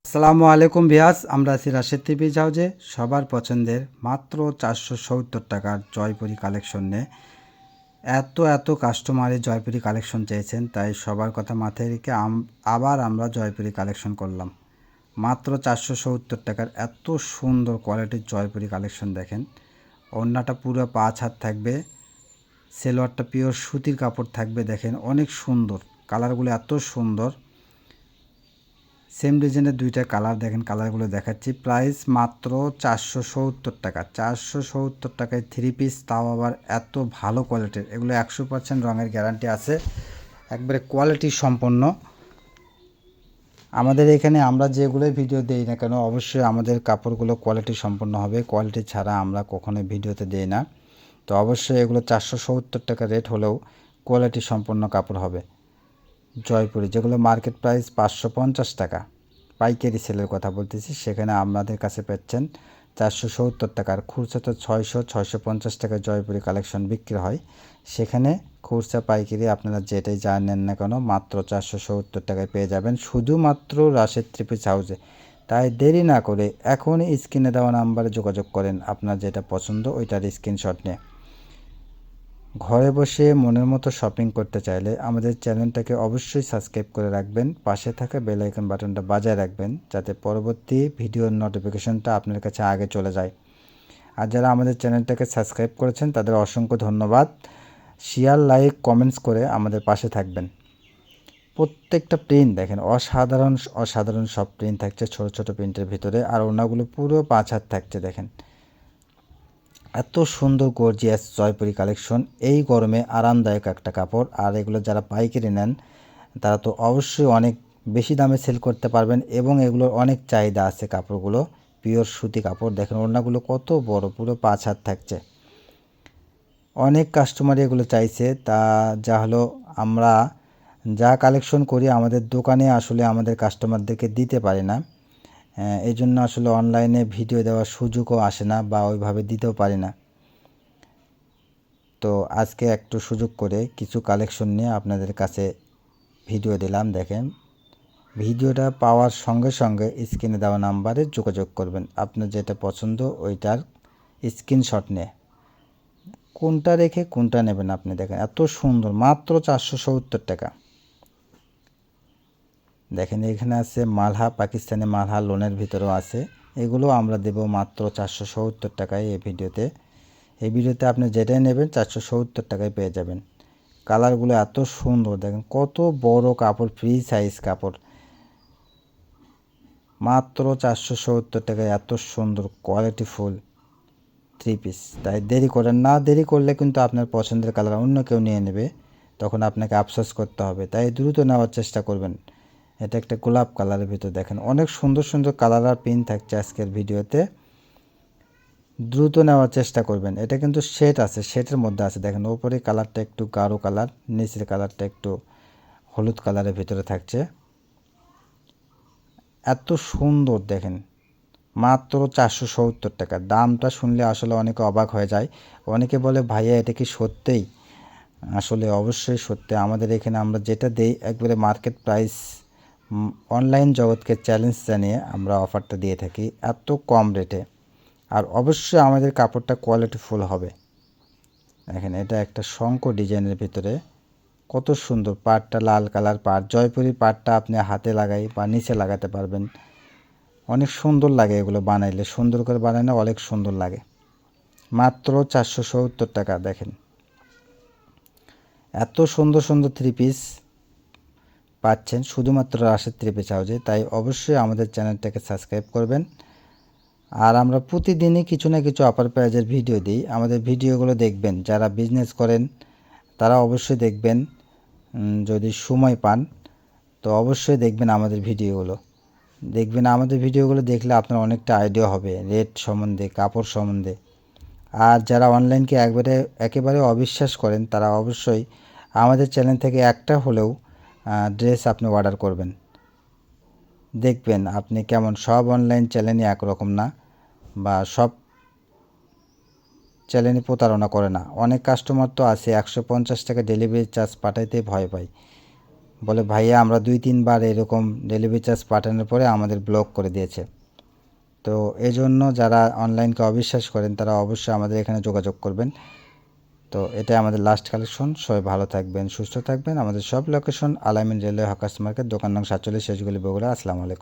আসসালামু আলাইকুম ভিয়াস, আমরা আছি রাশেদ টিভি হাউজে। সবার পছন্দের মাত্র 470 টাকার জয়পুরি কালেকশন নিয়ে এত কাস্টমারে জয়পুরি কালেকশন চেয়েছেন, তাই সবার কথা মাথায় রেখে আবার আমরা জয়পুরি কালেকশন করলাম। মাত্র 470 টাকার এত সুন্দর কোয়ালিটির জয়পুরি কালেকশন দেখেন। ওড়নাটা পুরো 5 হাত থাকবে, সেলোয়ারটা পিওর সুতির কাপড় থাকবে। দেখেন অনেক সুন্দর, কালারগুলো এত সুন্দর। সেম ডিজাইনের দুইটা কালার দেখেন, কালারগুলো দেখাচ্ছি। প্রাইস মাত্র 470 টাকা। 470 টাকায় 3 পিস, তাও আবার এত ভালো কোয়ালিটির। এগুলো 100% রঙের গ্যারান্টি আছে, একবারে কোয়ালিটি সম্পন্ন। আমাদের এখানে আমরা যেগুলোই ভিডিও দেই না কেন, অবশ্যই আমাদের কাপড়গুলো কোয়ালিটি সম্পন্ন হবে। কোয়ালিটি ছাড়া আমরা কখনোই ভিডিওতে দিই না। তো অবশ্যই এগুলো 470 টাকা রেট হলেও কোয়ালিটি সম্পন্ন কাপড় হবে। জয়পুরি, যেগুলো মার্কেট প্রাইস 550 টাকা, পাইকারি সেলের কথা বলতেছি, সেখানে আপনাদের কাছে পাচ্ছেন 470 টাকার। খুচরা তো 600-650 টাকায় জয়পুরি কালেকশন বিক্রি হয়, সেখানে খুচরা পাইকারি আপনারা যেটাই যা নেন না কেন মাত্র 470 টাকায় পেয়ে যাবেন, শুধুমাত্র রাশেদ থ্রি পিস হাউসে। তাই দেরি না করে এখনই স্ক্রিনে দেওয়া নাম্বারে যোগাযোগ করেন, আপনার যেটা পছন্দ ওইটার স্ক্রিনশট নিয়ে। ঘরে বসে মনের মতো শপিং করতে চাইলে আমাদের চ্যানেলটাকে অবশ্যই সাবস্ক্রাইব করে রাখবেন, পাশে থাকা বেল আইকন বাটনটা বাজায় রাখবেন, যাতে পরবর্তী ভিডিওর নোটিফিকেশনটা আপনার কাছে আগে চলে যায়। আর যারা আমাদের চ্যানেলটাকে সাবস্ক্রাইব করেছেন তাদের অসংখ্য ধন্যবাদ। শেয়ার, লাইক, কমেন্টস করে আমাদের পাশে থাকবেন। প্রত্যেকটা প্রিন্ট দেখেন অসাধারণ সব প্রিন্ট থাকছে ছোট ছোট প্রিন্টের ভিতরে, আর ওনাগুলো পুরো 5 হাত থাকছে। দেখেন এত সুন্দর গর্জিয়াস জয়পুরি কালেকশন, এই গরমে আরামদায়ক একটা কাপড়। আর এগুলো যারা পাইকারি নেন তারা তো অবশ্যই অনেক বেশি দামে সেল করতে পারবেন, এবং এগুলোর অনেক চাহিদা আছে। কাপড়গুলো পিওর সুতি কাপড়। দেখেন ওড়নাগুলো কত বড়, পুরো 5 হাত থাকছে। অনেক কাস্টমারই এগুলো চাইছে, তা যা হলো আমরা যা কালেকশন করি আমাদের দোকানে আসলে আমাদের কাস্টমারদেরকে দিতে পারি না। এই জন্য আসলে অনলাইনে ভিডিও দেওয়ার সুযোগও আসে না, বা ওইভাবে দিতেও পারি না। তো আজকে একটু সুযোগ করে কিছু কালেকশন নিয়ে আপনাদের কাছে ভিডিও দিলাম। দেখেন ভিডিওটা পাওয়ার সঙ্গে সঙ্গে স্ক্রিনে দেওয়া নাম্বারে যোগাযোগ করবেন, আপনার যেটা পছন্দ ওইটার স্ক্রিনশট নিয়ে। কোনটা রেখে কোনটা নেবেন আপনি দেখেন, এত সুন্দর। মাত্র 470 টাকা। দেখেন এখানে আছে মালহা, পাকিস্তানি মালহা, লোনের ভিতরেও আছে। এগুলো আমরা দেব মাত্র 470 টাকায় এই ভিডিওতে। এই ভিডিওতে আপনি যেটাই নেবেন 470 টাকায় পেয়ে যাবেন। কালারগুলো এত সুন্দর, দেখেন কত বড় কাপড়, ফ্রি সাইজ কাপড়। মাত্র 470 টাকায় এত সুন্দর কোয়ালিটি ফুল 3 পিস। তাই দেরি করেন না, দেরি করলে কিন্তু আপনার পছন্দের কালার অন্য কেউ নিয়ে নেবে, তখন আপনাকে আফসোস করতে হবে। তাই দ্রুত নেওয়ার চেষ্টা করবেন। এটা একটা গোলাপ কালারের ভিতর, দেখেন অনেক সুন্দর সুন্দর কালার আর পিন থাকছে আজকের ভিডিওতে। দ্রুত নেওয়ার চেষ্টা করবেন। এটা কিন্তু শেড আছে, শেডের মধ্যে আছে। দেখেন ওপরে কালারটা একটু গাঢ় কালার, নিচের কালারটা একটু হলুদ কালারের ভিতরে থাকছে। এত সুন্দর দেখেন, মাত্র 470 টাকা। দামটা শুনলে আসলে অনেকে অবাক হয়ে যায়। অনেকে বলে ভাইয়া এটা কি সত্যিই? আসলে অবশ্যই সত্যি। আমাদের এখানে আমরা যেটা দেই একবারে মার্কেট প্রাইস, অনলাইন জগৎকে চ্যালেঞ্জ জানিয়ে আমরা অফারটা দিয়ে থাকি এত কম রেটে। আর অবশ্যই আমাদের কাপড়টা কোয়ালিটিফুল হবে। দেখেন এটা একটা শঙ্খ ডিজাইনের ভিতরে, কত সুন্দর। পাড়টা লাল কালার পাড়, জয়পুরি পাড়টা আপনি হাতে লাগাই বা নিচে লাগাতে পারবেন। অনেক সুন্দর লাগে এগুলো বানাইলে, সুন্দর করে বানাইলে অনেক সুন্দর লাগে। মাত্র 470 টাকা। দেখেন এত সুন্দর সুন্দর 3 পিস পাচ্ছেন শুধুমাত্র রাশেদ থ্রি পিস হাউজে। তাই অবশ্যই আমাদের চ্যানেলটাকে সাবস্ক্রাইব করবেন। আর আমরা প্রতিদিনই কিছু না কিছু অফার প্রাইজের ভিডিও দিই, আমাদের ভিডিওগুলো দেখবেন। যারা বিজনেস করেন তারা অবশ্যই দেখবেন, যদি সময় পান তো অবশ্যই দেখবেন আমাদের ভিডিওগুলো। আমাদের ভিডিওগুলো দেখলে আপনার অনেকটা আইডিয়া হবে রেট সম্বন্ধে, কাপড় সম্বন্ধে। আর যারা অনলাইনকে একেবারে অবিশ্বাস করেন তারা অবশ্যই আমাদের চ্যানেল থেকে একটা হলেও ড্রেস আপনি অর্ডার করবেন, দেখবেন আপনি কেমন। সব অনলাইন চ্যানেলই একরকম না, বা সব চ্যানেলই প্রতারণা করে না। অনেক কাস্টমার তো আছে 150 টাকা ডেলিভারি চার্জ পাঠাইতে ভয় পায়, বলে ভাইয়া আমরা 2-3 বার এরকম ডেলিভারি চার্জ পাঠানোর পরে আমাদের ব্লক করে দিয়েছে। তো এজন্য যারা অনলাইনকে অবিশ্বাস করেন তারা অবশ্যই আমাদের এখানে যোগাযোগ করবেন। তো এটাই আমাদের লাস্ট কালেকশন। সবাই ভালো থাকবেন, সুস্থ থাকবেন। আমাদের সব লোকেশন আল আমিন রেলওয়ে হকার্স মার্কেট, দোকান নং 47, শেষগুলি, বগুড়া। আসসালামু আলাইকুম।